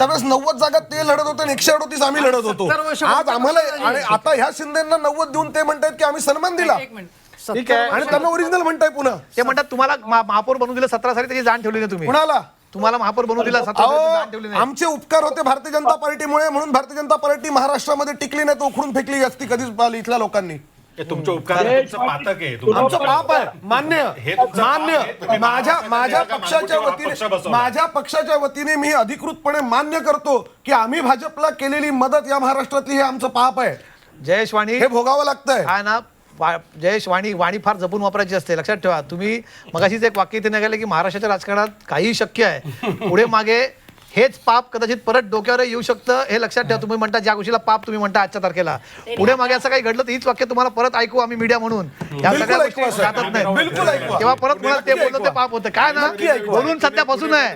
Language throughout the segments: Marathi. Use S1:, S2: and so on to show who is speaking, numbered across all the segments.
S1: त्यावेळेस 90 जागा ते लढत होते आणि 138 आम्ही लढत होतो. आज आम्हाला आणि आता ह्या शिंदेना 90 देऊन ते म्हणतात की आम्ही सन्मान दिला.
S2: ठीक आहे.
S1: आणि त्यांना ओरिजिनल म्हणताय पुन्हा.
S2: ते म्हणतात तुम्हाला महापौर बनवून दिलं 17 साली, त्याची जाण ठेवली नाही तुम्ही.
S1: कुणाला?
S2: तुम्हाला महापौर बनवून दिला 17 साली, जाण ठेवली नाही.
S1: आमचे उपकार होते भारतीय जनता पार्टीमुळे, म्हणून भारतीय जनता पार्टी महाराष्ट्रामध्ये टिकली नाही, तो उखडून फेकली असती कधीच इथल्या लोकांनी.
S3: तुमचे उपकार तुमचं पातक आहे.
S1: आमचं पाप आहे. मान्य मान्य. माझ्या पक्षाच्या वतीने मी अधिकृतपणे मान्य करतो की आम्ही भाजपला केलेली मदत या महाराष्ट्रातली हे आमचं पाप आहे.
S2: जयेश वाणी
S1: हे भोगावं लागतंय.
S2: आहे ना. जयेश वाणी फार जपून वापरायची असते. लक्षात ठेवा. तुम्ही मगाशीच एक वाक्य इथे निघाले की महाराष्ट्राच्या राजकारणात काही शक्य आहे. पुढे मागे हेच पाप कदाचित परत डोक्यावर येऊ शकतं, हे लक्षात ठेवा. तुम्ही म्हणता ज्या गोष्टीला पाप तुम्ही म्हणता आजच्या तारखेला, पुढे मागे असं काही घडलं तर हीच वाक्य तुम्हाला परत ऐकू आम्ही मीडिया म्हणून. या सगळ्या गोष्टी जातात नाही. तेव्हा परत मला ते बोललं ते पाप होतं. काय ना, बोलून सध्या फसून आहे.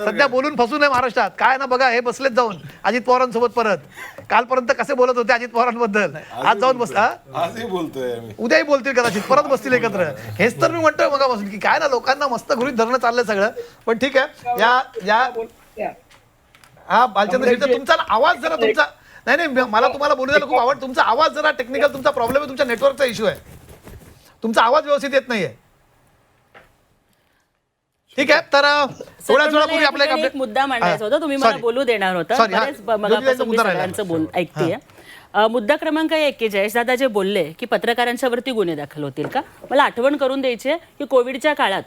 S2: सध्या बोलून फसून आहे महाराष्ट्रात. काय ना बघा, हे बसलेत जाऊन अजित पवारांसोबत. परत कालपर्यंत कसे बोलत होते अजित पवारांबद्दल, आज जाऊन बसला.
S4: आजही बोलतोय,
S2: उद्याही बोलतील कदाचित, परत बसतील एकत्र. हेच तर मी म्हणतोय मगापासून की काय ना, लोकांना मस्त गृहीत धरणं चाललंय सगळं. पण ठीक आहे. हा बालचंद्र शेट्टी, तुमचा आवाज जरा तुमचा नाही मला तुम्हाला बोलू द्यायला खूप आवड. तुमचा आवाज जरा टेक्निकल तुमचा प्रॉब्लेम आहे, तुमच्या नेटवर्कचा इश्यू आहे. तुमचा आवाज व्यवस्थित येत नाहीये. ठीक आहे. तर थोड्याच वेळापूर्वी आपल्या
S5: एक मुद्दा मांडायचा होता, तुम्ही मला बोलू देणार होता. ऐकतेय. मुद्दा क्रमांक 1 की जयेशदादा जे बोलले की पत्रकारांच्यावरती गुन्हे दाखल होतील का, मला आठवण करून द्यायची आहे की कोविडच्या काळात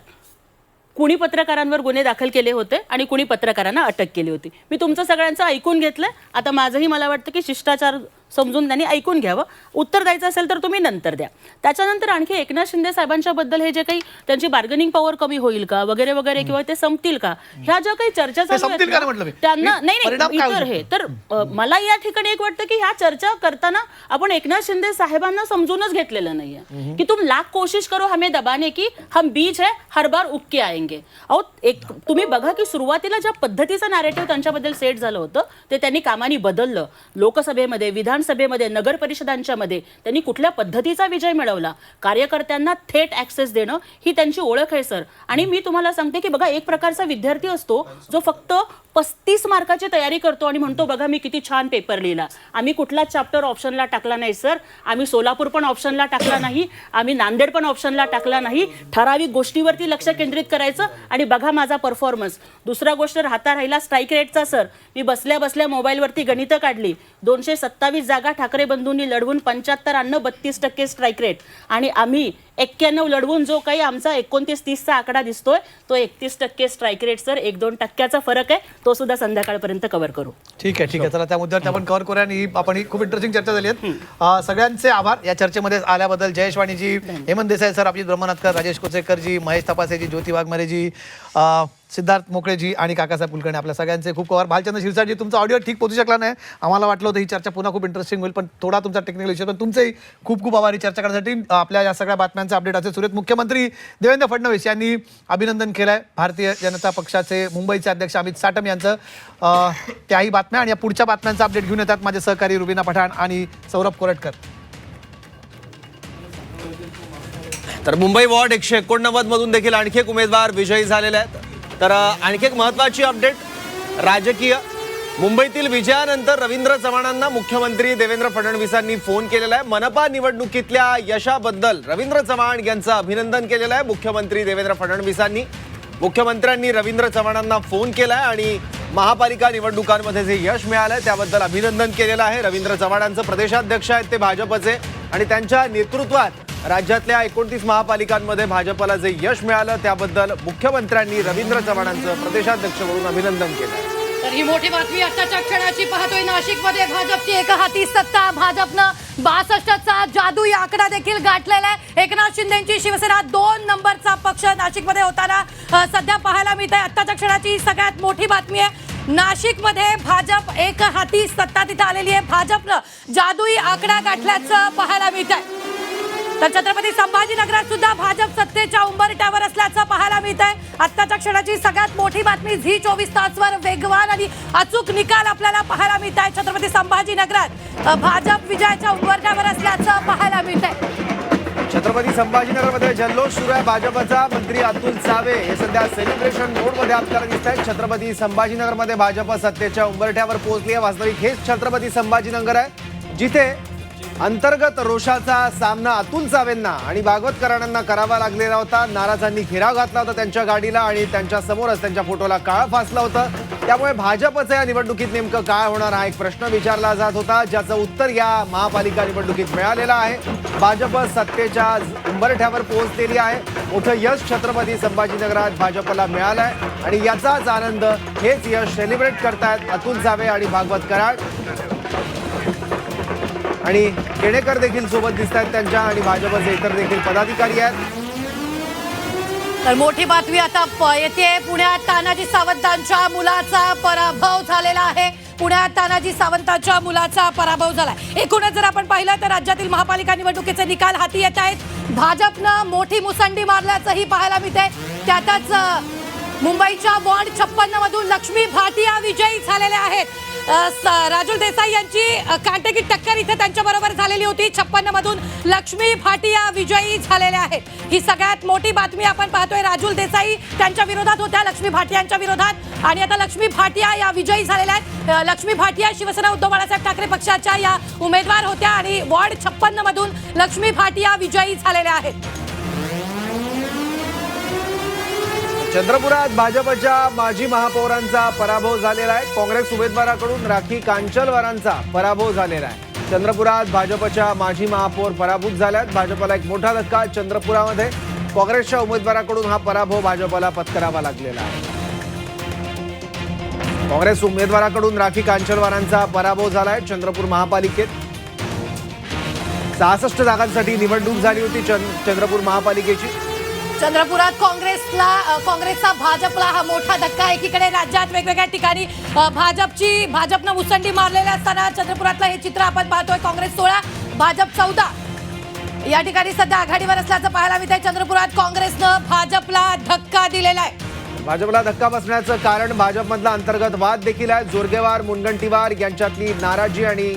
S5: कुणी पत्रकारांवर गुन्हे दाखल केले होते आणि कुणी पत्रकारांना अटक केली होती. मी तुमचं सगळ्यांचं ऐकून घेतलंय. आता माझंही मला वाटतं की शिष्टाचार समजून त्यांनी ऐकून घ्यावं. उत्तर द्यायचं असेल तर तुम्ही नंतर द्या. त्याच्यानंतर आणखी एकनाथ शिंदे साहेबांच्या बद्दल हे जे काही त्यांची बार्गेनिंग पॉवर कमी होईल का वगैरे वगैरे, किंवा ते संपतील का, ह्या ज्या काही चर्चा चालू आहेत त्यांना नाही इतर हे तर मला या ठिकाणी एक वाटतं की ह्या चर्चा करताना आपण एकनाथ शिंदे साहेबांना समजूनच घेतलेलं नाहीये की तुम लाख कोशिश करो हमें दबाने की, हम बीच है हर बार उग के आएंगे. अहो एक तुम्ही बघा की सुरुवातीला ज्या पद्धतीचं नॅरेटिव्ह त्यांच्याबद्दल सेट झालं होतं ते त्यांनी कामानी बदललं. लोकसभेमध्ये, विधानसभेमध्ये, नगर परिषदांच्या मध्ये त्यांनी कुठल्या पद्धतीचा विजय मिळवला. कार्यकर्त्यांना थेट ऍक्सेस देणं ही त्यांची ओळख आहे सर. आणि मी तुम्हाला सांगते की बघा, एक प्रकारचा विद्यार्थी असतो जो फक्त 35 मार्काची तयारी करतो आणि म्हणतो बघा मी किती छान पेपर लिहिला. आम्ही कुठलाच चॅप्टर ऑप्शनला टाकला नाही सर. आम्ही सोलापूर पण ऑप्शनला टाकला नाही, आम्ही नांदेड पण ऑप्शनला टाकला नाही. ठराविक गोष्टीवरती लक्ष केंद्रित करायचं आणि बघा माझा परफॉर्मन्स. दुसरा गोष्ट राहिला स्ट्राईक रेटचा सर. मी बसल्या बसल्या मोबाईलवरती गणितं काढली. 227 जागा ठाकरे बंधूंनी लढवून 75 आणणं 32% स्ट्राईक रेट, आणि आम्ही 91 लढवून जो काही आमचा 29-30चा आकडा दिसतोय तो 31% स्ट्राईक रेट सर. 1-2 टक्क्याचा फरक आहे, तो सुद्धा संध्याकाळपर्यंत कव्हर करू.
S2: ठीक आहे. चला त्या मुद्द्यावर आपण कव्हर करूया. आणि आपण ही खूप इंटरेस्टिंग चर्चा झाली आहे. सगळ्यांचे आभार या चर्चेमध्ये आल्याबद्दल. जयेश वाणीजी, हेमंत देसाई सर, अभिजित ब्रह्मनाथकर, राजेश कोचेकरजी, महेश तपासेजी, ज्योती वाघमारेजी, सिद्धार्थ मोकळेजी आणि काकासाहेब कुलकर्णी, आपल्या सगळ्यांचे खूप आभार. भालचंद्र शिरसाटजी, तुमचा ऑडिओ ठीक पोहोचू शकला नाही. आम्हाला वाटलं होतं ही चर्चा पुन्हा खूप इंटरेस्टिंग होईल, पण थोडा तुमचा टेक्निकल इश्यू. पण तुमचेही खूप खूप आभार ही चर्चा करण्यासाठी. आपल्या या सगळ्या बातम्यांचा अपडेट असेल. सुरेश, मुख्यमंत्री देवेंद्र फडणवीस यांनी अभिनंदन केलंय भारतीय जनता पक्षाचे मुंबईचे अध्यक्ष अमित साटम यांचं. त्याही बातम्या आणि या पुढच्या बातम्यांचा अपडेट घेऊन येतात माझे सहकारी रुबीना पठाण आणि सौरभ कोरटकर.
S6: तर मुंबई वॉर्ड 189 मधून देखील आणखी एक उमेदवार विजयी झालेले आहेत. तर आणखी एक महत्त्वाची अपडेट राजकीय. मुंबईतील विजयानंतर रवींद्र चव्हाणांना मुख्यमंत्री देवेंद्र फडणवीसांनी फोन केलेला आहे. मनपा निवडणुकीतल्या यशाबद्दल रवींद्र चव्हाण यांचं अभिनंदन केलेलं आहे मुख्यमंत्री देवेंद्र फडणवीसांनी. मुख्यमंत्र्यांनी रवींद्र चव्हाणांना फोन केलाय आणि महापालिका निवडणुकांमध्ये जे यश मिळालंय त्याबद्दल अभिनंदन केलेलं आहे. रवींद्र चव्हाणांचं प्रदेशाध्यक्ष आहेत ते भाजपचे, आणि त्यांच्या नेतृत्वात राज्यातल्या 29 महापालिकांमध्ये भाजपला जे यश मिळालं त्याबद्दल मुख्यमंत्र्यांनी रवींद्र चव्हाणांचं प्रदेशाध्यक्ष म्हणून अभिनंदन केलं.
S7: तर ही मोठी बातमी आताच्या क्षणाची पाहतोय. नाशिकमध्ये भाजपची एकहाती सत्ता. भाजपनं 62चा जादुई आकडा देखील गाठलेला आहे. एकनाथ शिंदेची शिवसेना 2 नंबरचा पक्ष नाशिकमध्ये होताना सध्या पाहायला मिळत आहे. आताच्या क्षणाची सगळ्यात मोठी बातमी आहे. नाशिकमध्ये भाजप एकहाती सत्ता तिथे आलेली आहे. भाजपनं जादुई आकडा गाठल्याचं पाहायला मिळत आहे. तर छत्रपती संभाजीनगरात सुद्धा भाजप सत्तेच्या उंबरठ्यावर असल्याचं पाहायला मिळत आहे. आत्ताच्या क्षणाची सगळ्यात मोठी बातमी. झी 24 तासवर वेगवान आणि अचूक निकाल आपल्याला पाहायला मिळत आहे. छत्रपती संभाजीनगरात भाजप विजयाच्या उंबरठ्यावर असल्याचं पाहायला मिळत आहे.
S6: छत्रपती संभाजीनगरमध्ये जल्लोष सुरू आहे. भाजपचा मंत्री अतुल सावे हे सध्या सेलिब्रेशन मोडमध्ये आपल्याला दिसत आहेत. छत्रपती संभाजीनगरमध्ये भाजप सत्तेच्या उंबरठ्यावर पोहोचली आहे. वास्तविक हेच छत्रपती संभाजीनगर आहे जिथे अंतर्गत रोषाचा सामना अतुल सावेंना आणि भागवतकरांना करावा लागलेला होता. नाराजांनी घेराव घातला होता त्यांच्या गाडीला आणि त्यांच्या समोरच त्यांच्या फोटोला काळं फासलं होतं. त्यामुळे भाजपचं या निवडणुकीत नेमकं काय होणार हा एक प्रश्न विचारला जात होता, ज्याचं उत्तर या महापालिका निवडणुकीत मिळालेलं आहे. भाजप सत्तेच्या उंबरठ्यावर पोहोचलेली आहे. मोठं यश छत्रपती संभाजीनगरात भाजपला मिळालं आहे आणि याचाच आनंद, हेच यश सेलिब्रेट करतायत अतुल सावे आणि भागवत कराड. आणि केणेकर देखील सोबत दिसत आहेत त्यांच्या आणि भाजपचे इतर देखील पदाधिकारी आहेत.
S7: तर मोठी बातमी आता येते. पुण्यात तानाजी सावंतांच्या मुलाचा पराभव झालेला आहे. पुण्यात तानाजी सावंतांच्या मुलाचा पराभव झाला. एकूणच जर आपण पाहिलं तर राज्यातील महापालिका निवडणुकीचे निकाल हाती येत आहेत. भाजपनं मोठी मुसंडी मारल्याचंही पाहायला मिळतंय. त्यातच मुंबईच्या वॉर्ड 56 मधून लक्ष्मी भाटिया विजयी झालेल्या आहेत. राजुल देसाई यांची कांटेकी टक्कर इथे त्यांच्या बरोबर झालेली होती. 56 मधून लक्ष्मी भाटिया विजयी झालेल्या आहेत. ही सगळ्यात मोठी बातमी आपण पाहतोय. राजुल देसाई त्यांच्या विरोधात होत्या, लक्ष्मी भाटियांच्या विरोधात, आणि आता लक्ष्मी भाटिया या विजयी झालेल्या आहेत. लक्ष्मी भाटिया शिवसेना उद्धव बाळासाहेब ठाकरे पक्षाच्या या उमेदवार होत्या आणि वॉर्ड 56 मधून लक्ष्मी भाटिया विजयी झालेल्या आहेत.
S6: चंद्रपुरात भाजपच्या माजी महापौरांचा पराभव झालेला आहे. काँग्रेस उमेदवाराकडून राखी कांचलवारांचा पराभव झालेला आहे. चंद्रपुरात भाजपच्या माजी महापौर पराभूत झाल्यात. भाजपला एक मोठा धक्का. चंद्रपुरामध्ये काँग्रेसच्या उमेदवाराकडून हा पराभव भाजपला पत्करावा लागलेला आहे. काँग्रेस उमेदवाराकडून राखी कांचलवारांचा पराभव झालाय. चंद्रपूर महापालिकेत 66 जागांसाठी निवडणूक झाली होती चंद्रपूर महापालिकेची.
S7: चंद्रपुरात काँग्रेसचा भाजपला हा मोठा धक्का. एकीकडे राज्यात वेगवेगळ्या ठिकाणी भाजपनं मुसंडी मारलेल्या असताना चंद्रपुरातलं हे चित्र आपण पाहतोय. काँग्रेस 16, भाजप 14 या ठिकाणी सध्या आघाडीवर असल्याचं पाहायला मिळतंय. चंद्रपुरात काँग्रेसनं भाजपला धक्का दिलेला आहे.
S6: भाजपला धक्का बसण्याचं कारण भाजपमधला अंतर्गत वाद देखील आहे. जोरगेवार मुनगंटीवार यांच्यातली नाराजी आणि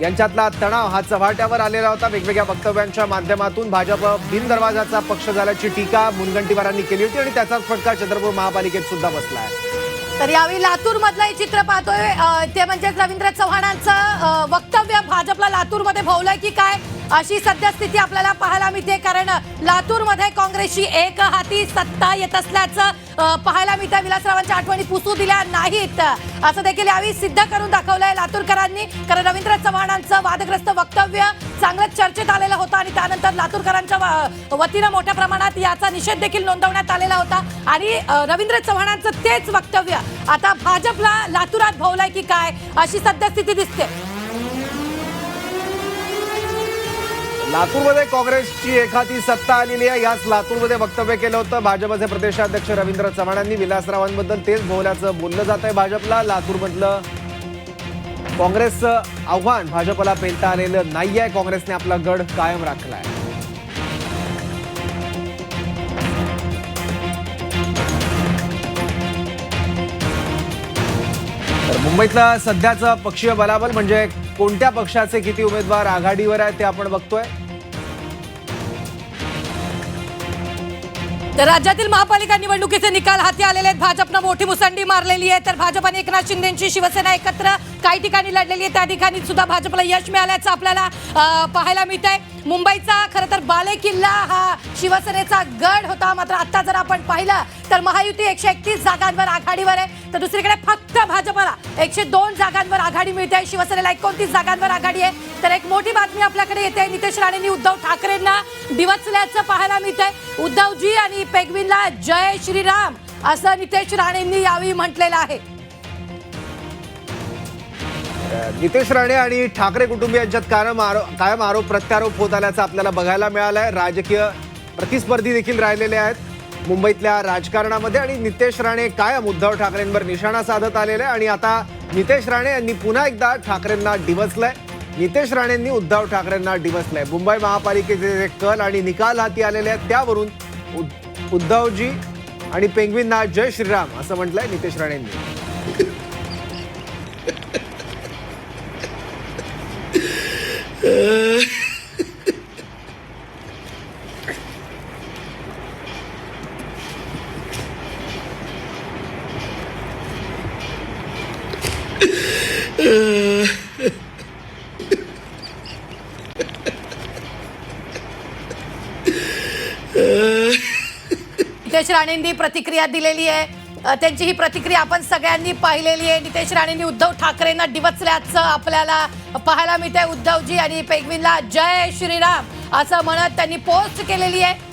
S6: यांच्यातला तणाव हा चव्हाट्यावर आलेला होता. वेगवेगळ्या वक्तव्यांच्या माध्यमातून भाजप बिनदरवाजाचा पक्ष झाल्याची टीका मुनगंटीवारांनी केली होती आणि त्याचाच फटका चंद्रपूर महापालिकेत सुद्धा बसला आहे.
S7: तर यावेळी लातूर मधलं हे चित्र पाहतोय. ते म्हणजे रवींद्र चव्हाणांचं वक्तव्य भाजपला लातूरमध्ये भोवलंय की काय, अशी सध्या स्थिती आपल्याला पाहायला मिळते. कारण लातूरमध्ये काँग्रेसची एक हाती सत्ता येत असल्याचं पाहायला मिळतं. विलासरावांच्या आठवणी पुसू दिल्या नाहीत असं देखील यावेळी सिद्ध करून दाखवलंय लातूरकरांनी. कारण रवींद्र चव्हाणांचं वादग्रस्त वक्तव्य चांगलंच चर्चेत आलेलं होतं आणि त्यानंतर लातूरकरांच्या वतीनं मोठ्या प्रमाणात याचा निषेध देखील नोंदवण्यात आलेला होता. आणि रवींद्र चव्हाणांचं तेच वक्तव्य आता भाजपला लातूरात भोवलंय की काय, अशी सध्या स्थिती दिसते.
S6: लातूरमध्ये काँग्रेसची एखादी सत्ता आलेली आहे. याच लातूरमध्ये वक्तव्य केलं होतं भाजपचे प्रदेशाध्यक्ष रवींद्र चव्हाणांनी. विलासरावांबद्दल तेच भोवल्याचं बोललं जात आहे भाजपला. लातूरमधलं काँग्रेसचं आव्हान भाजपला पेलता आलेलं नाही आहे. काँग्रेसने आपला गड कायम राखला आहे. तर मुंबईतलं सध्याचं पक्षीय बलाबल म्हणजे कोणत्या पक्षाचे किती उमेदवार आघाडीवर आहेत ते आपण बघतोय.
S7: तर राज्यातील महापालिका निवडणुकीचे निकाल हाती आलेले आहेत. भाजपनं मोठी मुसंडी मारलेली आहे. तर भाजप आणि एकनाथ शिंदेची शिवसेना एकत्र काही ठिकाणी लढलेली आहे. त्या ठिकाणी सुद्धा भाजपला यश मिळाल्याचं आपल्याला पाहायला मिळतंय. मुंबईचा खरं तर बालेकिल्ला हा शिवसेनेचा गड होता. मात्र आता जर आपण पाहिलं तर महायुती 131 जागांवर आघाडीवर आहे. तर दुसरीकडे फक्त भाजपला 102 जागांवर आघाडी मिळते. शिवसेनेला 29 जागांवर आघाडी आहे. तर एक मोठी बातमी आपल्याकडे येते. नितेश राणेंनी उद्धव ठाकरेंना डिवचल्याचं पाहायला मिळतंय. उद्धवजी आणि पेगवीनला जय श्रीराम असं नितेश राणेंनी यावेळी म्हटलेलं आहे.
S6: नितेश राणे आणि ठाकरे कुटुंबियांच्यात कायम आरोप प्रत्यारोप होत आल्याचं आपल्याला बघायला मिळालंय. राजकीय प्रतिस्पर्धी देखील राहिलेले आहेत मुंबईतल्या राजकारणामध्ये आणि नितेश राणे कायम उद्धव ठाकरेंवर निशाणा साधत आलेले आहे. आणि आता नितेश राणे यांनी पुन्हा एकदा ठाकरेंना डिवचलंय. नितेश राणेंनी उद्धव ठाकरेंना डिवचलंय. मुंबई महापालिकेचे जे कल आणि निकाल हाती आलेले आहेत त्यावरून उद्धवजी आणि पेंग्विनना जय श्रीराम असं म्हटलंय नितेश राणेंनी.
S7: नितेश राणेंनी प्रतिक्रिया दिलेली आहे. त्यांची ही प्रतिक्रिया आपण सगळ्यांनी पाहिलेली आहे. नितेश राणेंनी उद्धव ठाकरेंना डिवचल्याचं आपल्याला पाहायला मिळतंय. उद्धवजी आणि पेंग्विनला जय श्रीराम असं म्हणत त्यांनी पोस्ट केलेली आहे.